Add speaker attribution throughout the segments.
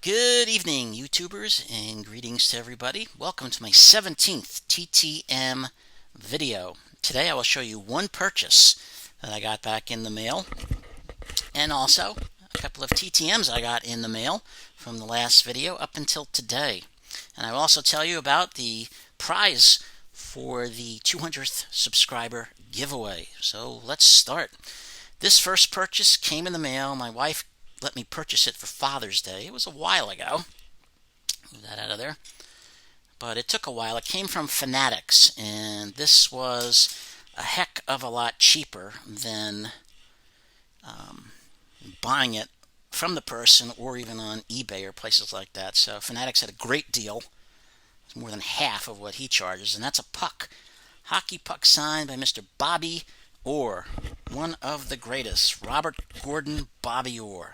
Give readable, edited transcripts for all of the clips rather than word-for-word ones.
Speaker 1: Good evening, YouTubers, and greetings to everybody. Welcome to my 17th TTM video. Today I will show you one purchase that I got back in the mail, and also a couple of TTMs I got in the mail from the last video up until today. And I will also tell you about the prize for the 200th subscriber giveaway. So let's start. This first purchase came in the mail. My wife let me purchase it for Father's Day. It was a while ago. Move that out of there. But it took a while. It came from Fanatics, and this was a heck of a lot cheaper than buying it from the person or even on eBay or places like that. So Fanatics had a great deal. It's more than half of what he charges, and that's a puck. Hockey puck signed by Mr. Bobby Orr, one of the greatest, Robert Gordon Bobby Orr.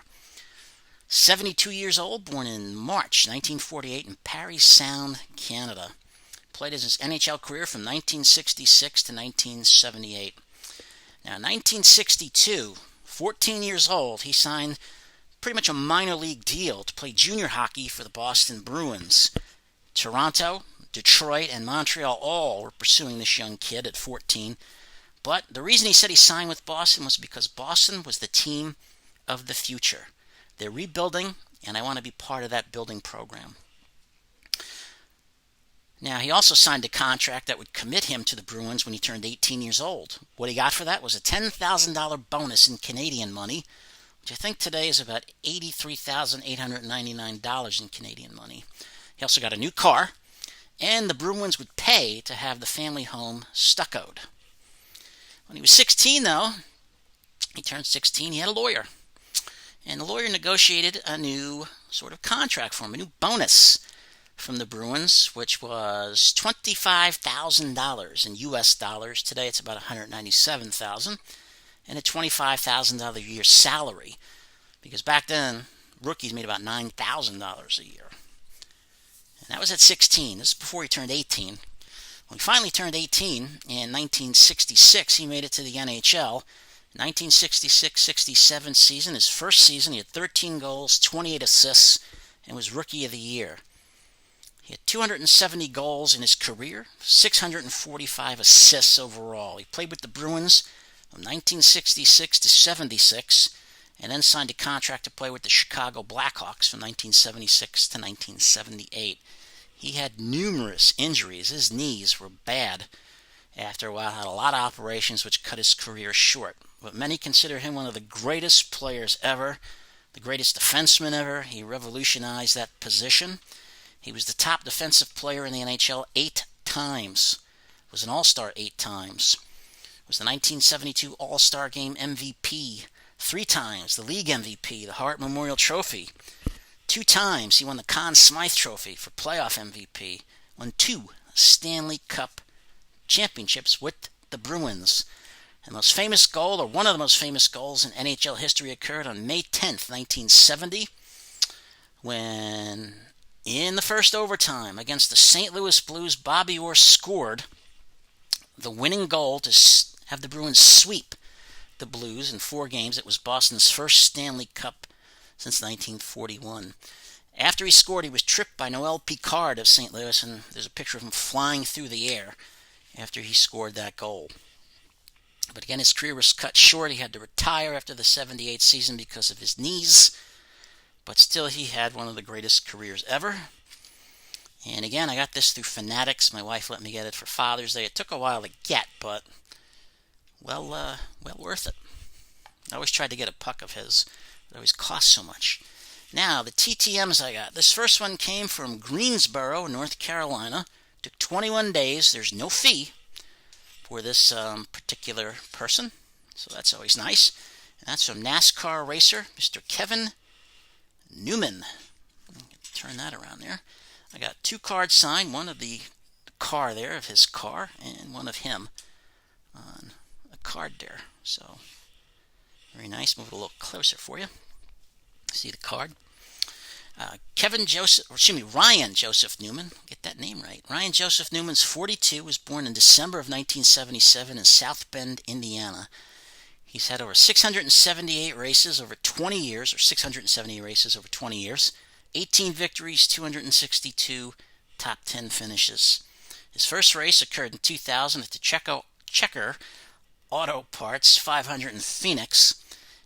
Speaker 1: 72 years old, born in March 1948 in Parish Sound, Canada. Played his NHL career from 1966 to 1978. Now, 1962, 14 years old, he signed pretty much a minor league deal to play junior hockey for the Boston Bruins. Toronto, Detroit, and Montreal all were pursuing this young kid at 14. But the reason he said he signed with Boston was because Boston was the team of the future. They're rebuilding, and I want to be part of that building program. Now, he also signed a contract that would commit him to the Bruins when he turned 18 years old. What he got for that was a $10,000 bonus in Canadian money, which I think today is about $83,899 in Canadian money. He also got a new car, and the Bruins would pay to have the family home stuccoed. When he was 16, though, he turned 16, he had a lawyer. And the lawyer negotiated a new sort of contract for him, a new bonus from the Bruins, which was $25,000 in U.S. dollars. Today it's about $197,000, and a $25,000 a year salary, because back then rookies made about $9,000 a year. And that was at 16. This is before he turned 18. When he finally turned 18 in 1966, he made it to the NHL. 1966-67 season, his first season, he had 13 goals, 28 assists, and was Rookie of the Year. He had 270 goals in his career, 645 assists overall. He played with the Bruins from 1966 to 76, and then signed a contract to play with the Chicago Blackhawks from 1976 to 1978. He had numerous injuries. His knees were bad. After a while, had a lot of operations which cut his career short. But many consider him one of the greatest players ever, the greatest defenseman ever. He revolutionized that position. He was the top defensive player in the NHL 8 times. Was an All-Star 8 times. Was the 1972 All-Star Game MVP 3 times. The League MVP, the Hart Memorial Trophy 2 times. He won the Conn Smythe Trophy for playoff MVP. Won 2 Stanley Cup championships with the Bruins. And the most famous goal, or one of the most famous goals in NHL history, occurred on May 10th, 1970, when in the first overtime against the St. Louis Blues, Bobby Orr scored the winning goal to have the Bruins sweep the Blues in 4 games. It was Boston's first Stanley Cup since 1941. After he scored, he was tripped by Noel Picard of St. Louis, and there's a picture of him flying through the air after he scored that goal. But again, his career was cut short. He had to retire after the 78 season because of his knees. But still, he had one of the greatest careers ever. And again, I got this through Fanatics. My wife let me get it for Father's Day. It took a while to get, but well worth it. I always tried to get a puck of his. It always cost so much. Now, the TTMs I got. This first one came from Greensboro, North Carolina. Took 21 days. There's no fee for this particular person, so that's always nice. And that's from NASCAR racer, Mr. Kevin Newman. Turn that around there. I got 2 cards signed, one of the car there, of his car, and one of him on a card there. So, very nice. Move it a little closer for you. See the card. Ryan Joseph Newman, get that name right. Ryan Joseph Newman's 42, was born in December of 1977 in South Bend, Indiana. He's had over 678 races over 20 years, or 670 races over 20 years. 18 victories, 262 top 10 finishes. His first race occurred in 2000 at the Checker Auto Parts 500 in Phoenix,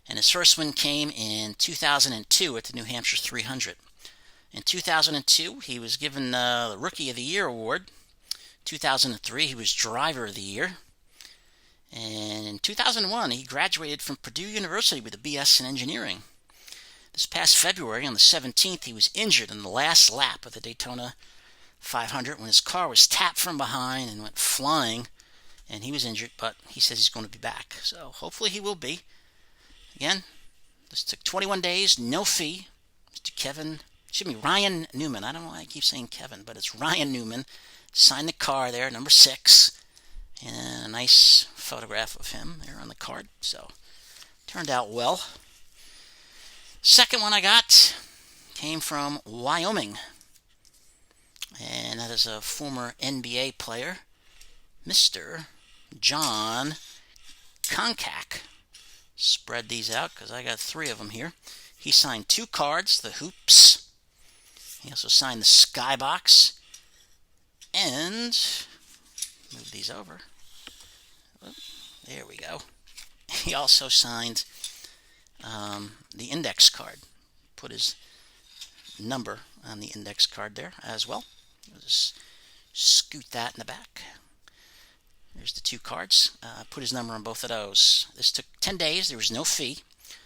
Speaker 1: and his first win came in 2002 at the New Hampshire 300. In 2002, he was given the Rookie of the Year award. 2003, he was Driver of the Year. And in 2001, he graduated from Purdue University with a BS in Engineering. This past February, on the 17th, he was injured in the last lap of the Daytona 500 when his car was tapped from behind and went flying, and he was injured, but he says he's going to be back. So hopefully he will be. Again, this took 21 days, no fee. Ryan Newman. I don't know why I keep saying Kevin, but it's Ryan Newman. Signed the car there, number 6. And a nice photograph of him there on the card. So, turned out well. Second one I got came from Wyoming. And that is a former NBA player, Mr. John Koncak. Spread these out because I got 3 of them here. He signed 2 cards, the Hoops. He also signed the Skybox. And move these over. There we go. He also signed the index card. Put his number on the index card there as well. I'll just scoot that in the back. There's the 2 cards. Put his number on both of those. This took 10 days. There was no fee.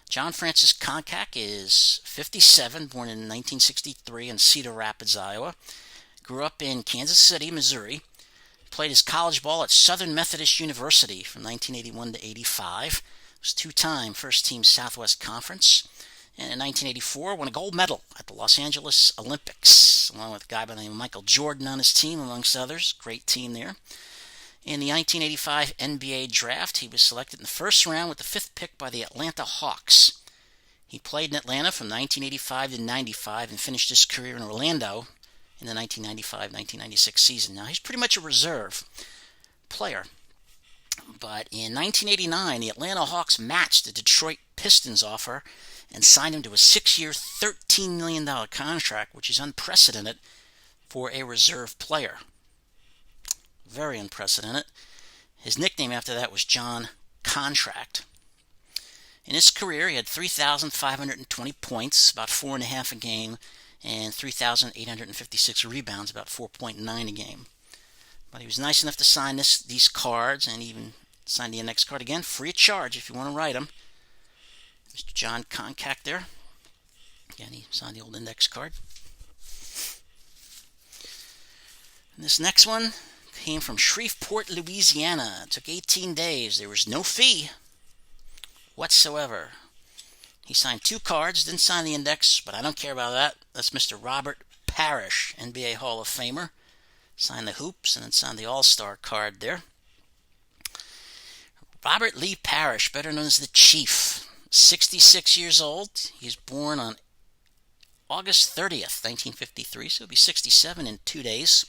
Speaker 1: John Francis Koncak is 57, born in 1963 in Cedar Rapids, Iowa. Grew up in Kansas City, Missouri. Played his college ball at Southern Methodist University from 1981 to 85. Was 2-time first-team Southwest Conference. And in 1984, won a gold medal at the Los Angeles Olympics, along with a guy by the name of Michael Jordan on his team, amongst others. Great team there. In the 1985 NBA draft, he was selected in the first round with the 5th pick by the Atlanta Hawks. He played in Atlanta from 1985 to 95 and finished his career in Orlando in the 1995-1996 season. Now, he's pretty much a reserve player. But in 1989, the Atlanta Hawks matched the Detroit Pistons offer and signed him to a 6-year, $13 million contract, which is unprecedented for a reserve player. Very unprecedented. His nickname after that was John Contract. In his career, he had 3,520 points, about 4.5 a game, and 3,856 rebounds, about 4.9 a game. But he was nice enough to sign these cards, and even signed the index card again, free of charge if you want to write them. Mr. John Koncak there. Again, he signed the old index card. And this next one came from Shreveport, Louisiana. It took 18 days. There was no fee whatsoever. He signed 2 cards, didn't sign the index, but I don't care about that. That's Mr. Robert Parish, NBA Hall of Famer. Signed the Hoops and then signed the All-Star card there. Robert Lee Parish, better known as the Chief, 66 years old. He was born on August 30th, 1953, so he'll be 67 in 2 days.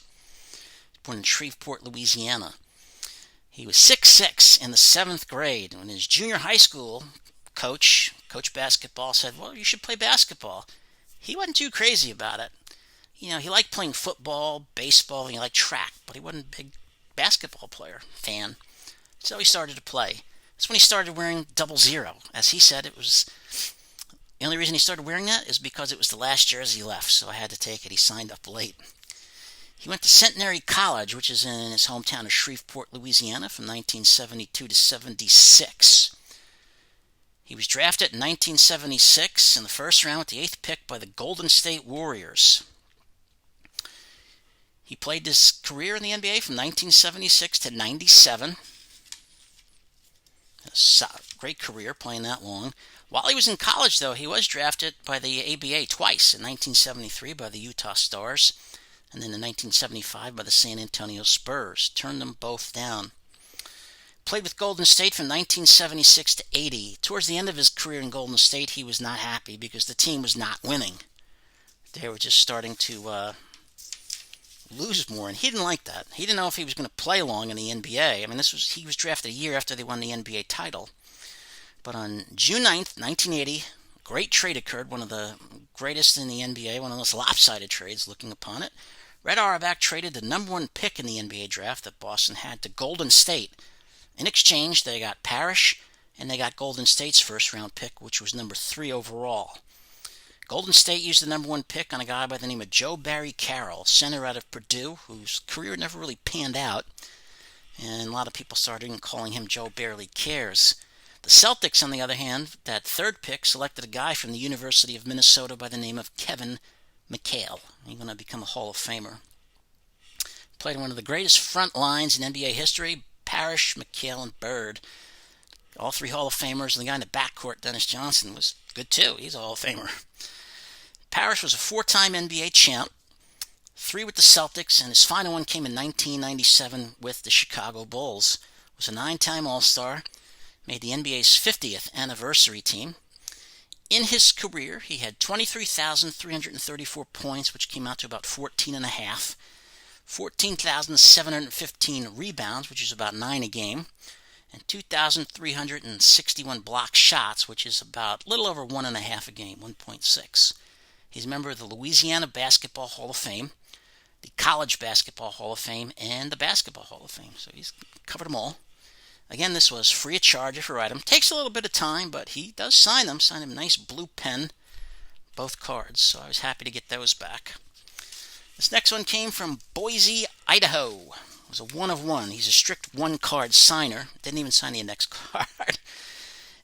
Speaker 1: Born in Shreveport, Louisiana. He was 6'6" in the 7th grade. When his junior high school coach basketball, said, well, you should play basketball. He wasn't too crazy about it. You know, he liked playing football, baseball, and he liked track, but he wasn't a big basketball fan. So he started to play. That's when he started wearing 00. As he said, it was the only reason he started wearing that is because it was the last jersey left, so I had to take it. He signed up late. He went to Centenary College, which is in his hometown of Shreveport, Louisiana, from 1972 to 76. He was drafted in 1976 in the first round with the 8th pick by the Golden State Warriors. He played his career in the NBA from 1976 to 97. A great career playing that long. While he was in college, though, he was drafted by the ABA twice, in 1973 by the Utah Stars, and then in 1975 by the San Antonio Spurs. Turned them both down. Played with Golden State from 1976 to 80. Towards the end of his career in Golden State, he was not happy because the team was not winning. They were just starting to lose more, and he didn't like that. He didn't know if he was going to play long in the NBA. I mean, he was drafted a year after they won the NBA title. But on June 9th, 1980, great trade occurred, one of the greatest in the NBA, one of the most lopsided trades looking upon it. Red Auerbach traded the number 1 pick in the NBA draft that Boston had to Golden State. In exchange, they got Parish, and they got Golden State's first-round pick, which was number 3 overall. Golden State used the number 1 pick on a guy by the name of Joe Barry Carroll, center out of Purdue, whose career never really panned out, and a lot of people started calling him Joe Barely Cares. The Celtics, on the other hand, that 3rd pick, selected a guy from the University of Minnesota by the name of Kevin McHale. He's going to become a Hall of Famer. Played one of the greatest front lines in NBA history, Parish, McHale, and Bird. All 3 Hall of Famers, and the guy in the backcourt, Dennis Johnson, was good too. He's a Hall of Famer. Parish was a 4-time NBA champ, 3 with the Celtics, and his final one came in 1997 with the Chicago Bulls. Was a 9-time All-Star, made the NBA's 50th anniversary team. In his career, he had 23,334 points, which came out to about 14.5, 14,715 rebounds, which is about 9 a game, and 2,361 block shots, which is about a little over 1.5 a game, 1.6. He's a member of the Louisiana Basketball Hall of Fame, the College Basketball Hall of Fame, and the Basketball Hall of Fame. So he's covered them all. Again, this was free of charge if you write them. Takes a little bit of time, but he does sign them. Signed him a nice blue pen, both cards. So I was happy to get those back. This next one came from Boise, Idaho. It was a 1 of 1. He's a strict 1-card signer. Didn't even sign the index card.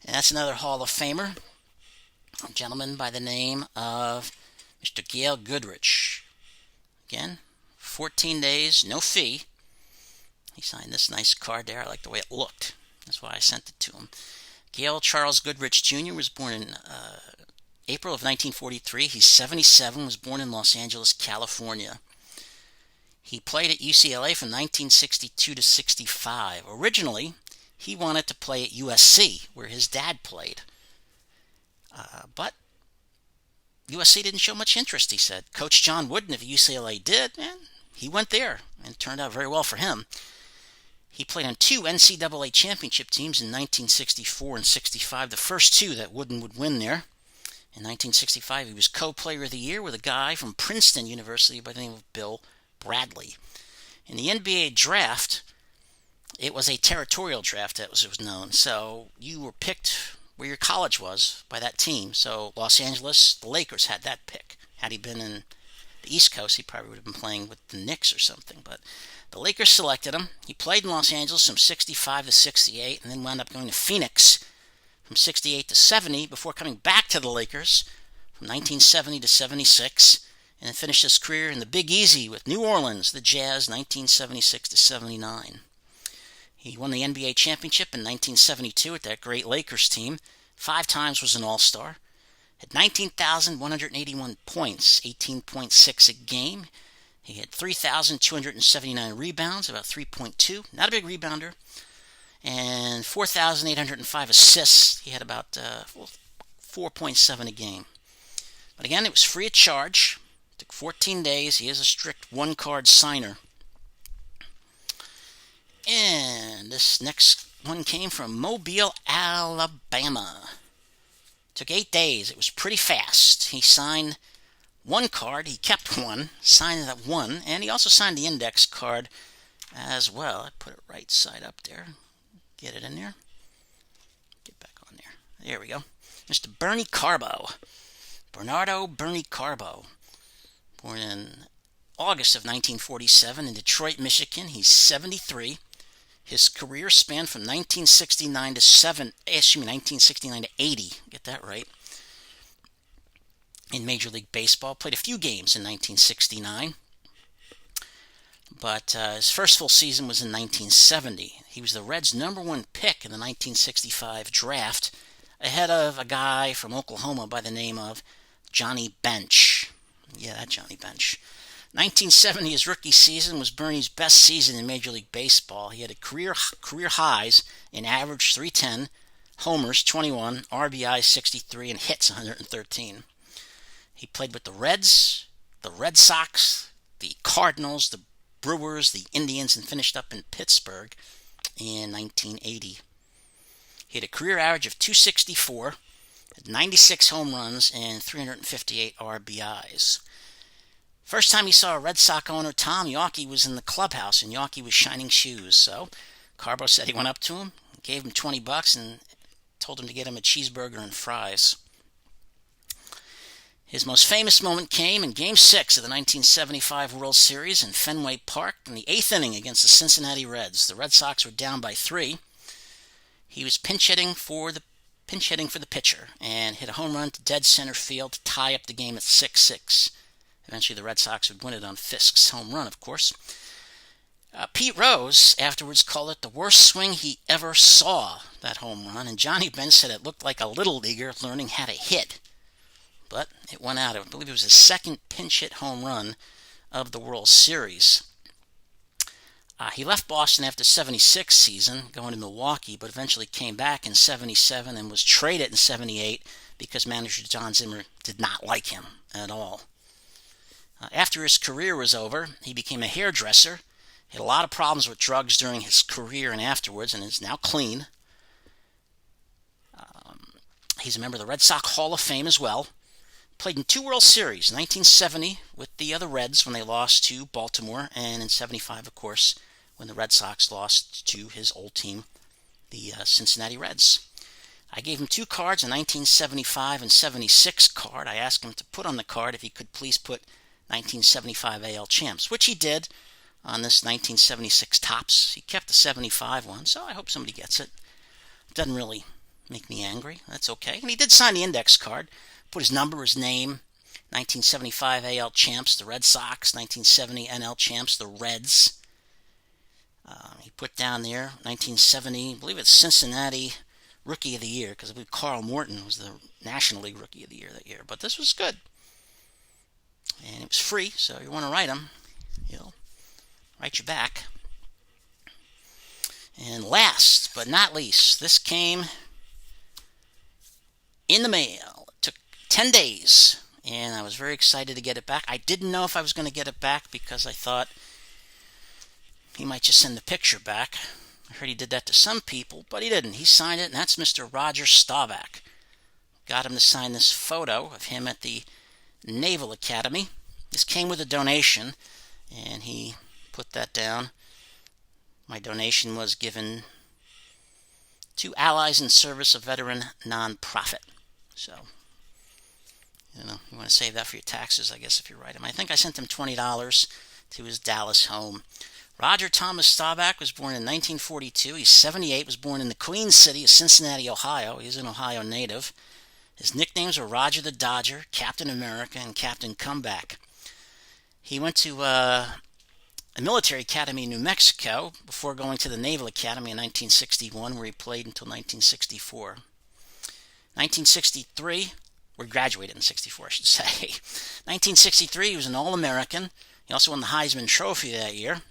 Speaker 1: And that's another Hall of Famer. A gentleman by the name of Mr. Gale Goodrich. Again, 14 days, no fee. He signed this nice card there. I like the way it looked. That's why I sent it to him. Gale Charles Goodrich Jr. was born in April of 1943. He's 77, was born in Los Angeles, California. He played at UCLA from 1962 to 65. Originally, he wanted to play at USC, where his dad played. But USC didn't show much interest, he said. Coach John Wooden of UCLA did, and he went there, and it turned out very well for him. He played on 2 NCAA championship teams in 1964 and 65, the first 2 that Wooden would win there. In 1965, he was co-player of the year with a guy from Princeton University by the name of Bill Bradley. In the NBA draft, it was a territorial draft, as it was known. So you were picked where your college was by that team. So Los Angeles, the Lakers had that pick. Had he been in the East Coast, he probably would have been playing with the Knicks or something. But the Lakers selected him. He played in Los Angeles from 65 to 68 and then wound up going to Phoenix from 68 to 70 before coming back to the Lakers from 1970 to 76 and then finished his career in the Big Easy with New Orleans, the Jazz, 1976 to 79. He won the NBA championship in 1972 with that great Lakers team. 5 times was an All-Star. Had 19,181 points, 18.6 a game. He had 3,279 rebounds, about 3.2. Not a big rebounder. And 4,805 assists. He had about 4.7 a game. But again, it was free of charge. It took 14 days. He is a strict 1-card signer. And this next one came from Mobile, Alabama. Took 8 days. It was pretty fast. He signed 1 card. He kept 1, signed that 1, and he also signed the index card as well. I put it right side up there. Get it in there. Get back on there. There we go. Mr. Bernie Carbo. Bernardo Bernie Carbo. Born in August of 1947 in Detroit, Michigan. He's 73. His career spanned from 1969 to 80. Get that right. In Major League Baseball. Played a few games in 1969. But his first full season was in 1970. He was the Reds' number 1 pick in the 1965 draft, ahead of a guy from Oklahoma by the name of Johnny Bench. Yeah, that Johnny Bench. 1970, his rookie season was Bernie's best season in Major League Baseball. He had a career highs in average 310, homers 21, RBI 63, and hits 113. He played with the Reds, the Red Sox, the Cardinals, the Brewers, the Indians, and finished up in Pittsburgh in 1980. He had a career average of 264, Had 96 home runs and 358 RBIs. First time he saw a Red Sox owner, Tom Yawkey, was in the clubhouse, and Yawkey was shining shoes. So Carbo said he went up to him, gave him $20, and told him to get him a cheeseburger and fries. His most famous moment came in Game 6 of the 1975 World Series in Fenway Park in the 8th inning against the Cincinnati Reds. The Red Sox were down by 3. He was pinch hitting for the pitcher and hit a home run to dead center field to tie up the game at 6-6. Eventually the Red Sox would win it on Fisk's home run, of course. Pete Rose afterwards called it the worst swing he ever saw, that home run, and Johnny Bench said it looked like a little leaguer learning how to hit. But it went out. I believe it was his second pinch hit home run of the World Series. He left Boston after the 76 season, going to Milwaukee, but eventually came back in 77 and was traded in 78 because manager John Zimmer did not like him at all. After his career was over, he became a hairdresser. He had a lot of problems with drugs during his career and afterwards, and is now clean. He's a member of the Red Sox Hall of Fame as well. Played in 2 World Series, 1970 with the other Reds when they lost to Baltimore, and in 75, of course, when the Red Sox lost to his old team, the Cincinnati Reds. I gave him 2 cards, a 1975 and 76 card. I asked him to put on the card if he could please put 1975 AL champs, which he did on this 1976 Topps. He kept the 75 one, so I hope somebody gets it. Doesn't really make me angry. That's okay. And he did sign the index card. Put his number, his name, 1975 AL champs, the Red Sox, 1970 NL champs, the Reds. He put down there 1970, I believe it's Cincinnati Rookie of the Year, because I believe Carl Morton was the National League Rookie of the Year that year. But this was good. And it was free, so you want to write him, he'll write you back. And last but not least, this came in the mail. 10 days, and I was very excited to get it back. I didn't know if I was going to get it back because I thought he might just send the picture back. I heard he did that to some people, but he didn't. He signed it, and that's Mr. Roger Staubach. Got him to sign this photo of him at the Naval Academy. This came with a donation, and he put that down. My donation was given to Allies in Service of Veteran Nonprofit. So, you want to save that for your taxes, I guess, if you write him. I think I sent him $20 to his Dallas home. Roger Thomas Staubach was born in 1942. He's 78, was born in the Queen City of Cincinnati, Ohio. He's an Ohio native. His nicknames were Roger the Dodger, Captain America, and Captain Comeback. He went to a military academy in New Mexico before going to the Naval Academy in 1961, where he played until 1964. 1963... or graduated in 64, I should say. 1963, he was an All-American. He also won the Heisman Trophy that year.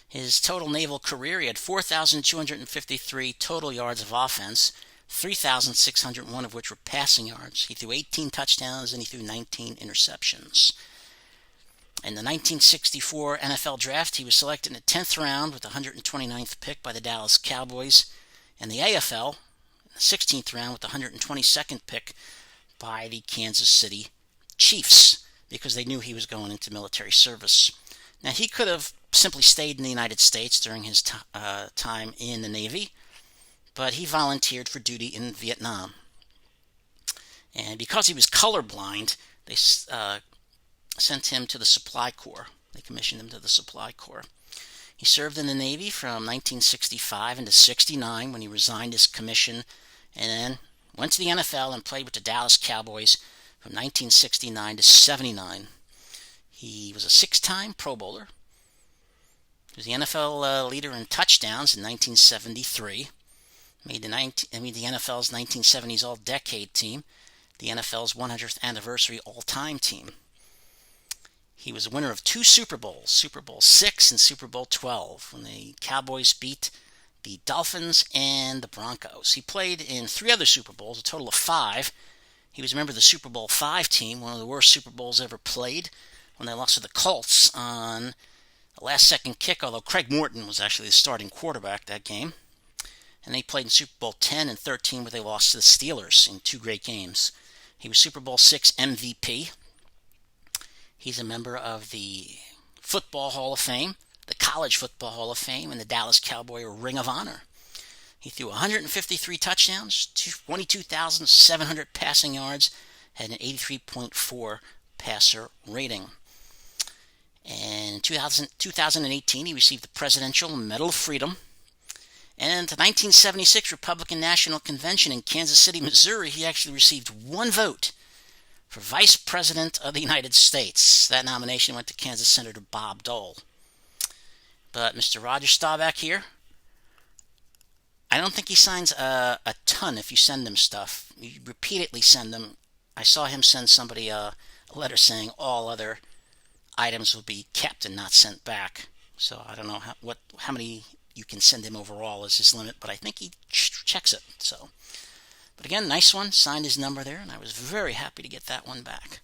Speaker 1: His total naval career, he had 4,253 total yards of offense, 3,601 of which were passing yards. He threw 18 touchdowns and he threw 19 interceptions. In the 1964 NFL Draft, he was selected in the 10th round with the 129th pick by the Dallas Cowboys. In the AFL, the 16th round with the 122nd pick by the Kansas City Chiefs, because they knew he was going into military service. Now, he could have simply stayed in the United States during his time in the Navy, but he volunteered for duty in Vietnam. And because he was colorblind, they sent him to the Supply Corps. They commissioned him to the Supply Corps. He served in the Navy from 1965 into 69 when he resigned his commission, and then went to the NFL and played with the Dallas Cowboys from 1969 to 79. He was a 6-time Pro Bowler. He was the NFL leader in touchdowns in 1973. Made the NFL's 1970s All-Decade Team, the NFL's 100th Anniversary All-Time Team. He was a winner of 2 Super Bowls, Super Bowl VI and Super Bowl XII, when the Cowboys beat the Dolphins and the Broncos. He played in 3 other Super Bowls, a total of 5. He was a member of the Super Bowl V team, one of the worst Super Bowls ever played, when they lost to the Colts on a last-second kick, although Craig Morton was actually the starting quarterback that game. And then he played in Super Bowl 10 and 13 where they lost to the Steelers in 2 great games. He was Super Bowl 6 MVP. He's a member of the Football Hall of Fame, the College Football Hall of Fame, and the Dallas Cowboy Ring of Honor. He threw 153 touchdowns, 22,700 passing yards, had an 83.4 passer rating. And in 2018, he received the Presidential Medal of Freedom. And at the 1976 Republican National Convention in Kansas City, Missouri, he actually received 1 vote for Vice President of the United States. That nomination went to Kansas Senator Bob Dole. But Mr. Roger Staubach here, I don't think he signs a ton if you send him stuff. You repeatedly send him. I saw him send somebody a letter saying all other items will be kept and not sent back. So I don't know how many you can send him overall is his limit, but I think he checks it. So, but again, nice one. Signed his number there, and I was very happy to get that one back.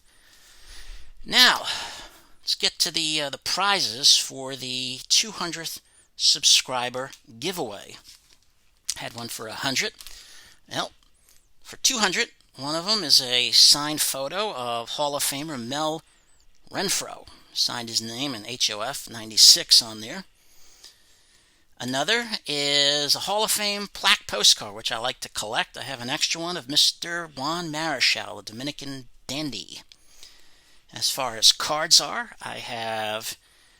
Speaker 1: Now, let's get to the prizes for the 200th subscriber giveaway. Had one for 100. Well, for 200, one of them is a signed photo of Hall of Famer Mel Renfro. Signed his name and HOF 96 on there. Another is a Hall of Fame plaque postcard, which I like to collect. I have an extra one of Mr. Juan Marichal, a Dominican dandy. As far as cards are, I have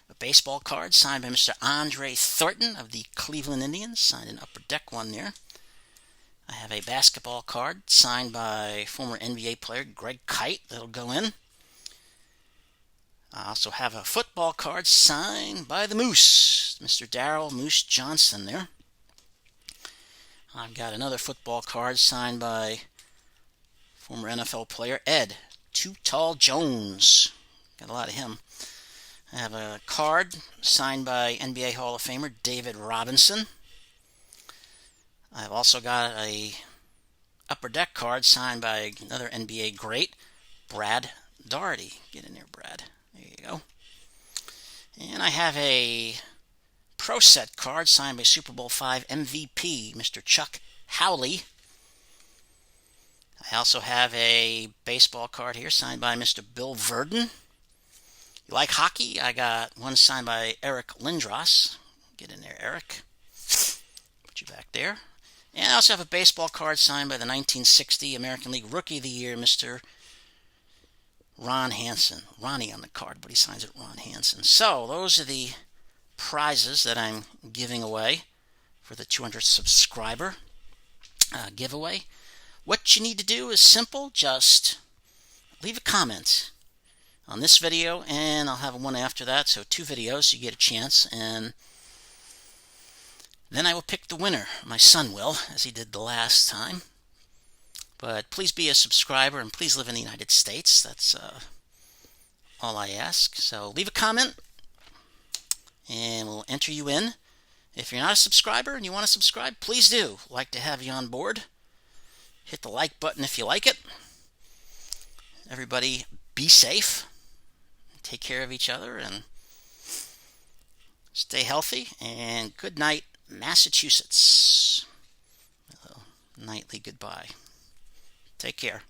Speaker 1: a baseball card signed by Mr. Andre Thornton of the Cleveland Indians, signed an upper deck one there. I have a basketball card signed by former NBA player Greg Kite that'll go in. I also have a football card signed by the Moose, Mr. Darrell Moose Johnson there. I've got another football card signed by former NFL player Ed Too Tall Jones. Got a lot of him. I have a card signed by NBA Hall of Famer David Robinson. I've also got a upper deck card signed by another NBA great, Brad Daugherty. Get in there, Brad. There you go. And I have a Pro Set card signed by Super Bowl 5 MVP, Mr. Chuck Howley. I also have a baseball card here signed by Mr. Bill Verdon. You like hockey? I got one signed by Eric Lindros. Get in there, Eric. Put you back there. And I also have a baseball card signed by the 1960 American League Rookie of the Year, Mr. Ron Hansen. Ronnie on the card, but he signs it Ron Hansen. So, those are the prizes that I'm giving away for the 200 subscriber giveaway. What you need to do is simple. Just leave a comment on this video, and I'll have one after that. So 2 videos, you get a chance, and then I will pick the winner. My son will, as he did the last time. But please be a subscriber, and please live in the United States. That's all I ask. So leave a comment, and we'll enter you in. If you're not a subscriber and you want to subscribe, please do. Like to have you on board. Hit the like button if you like it. Everybody be safe. Take care of each other and stay healthy. And good night, Massachusetts. Nightly goodbye. Take care.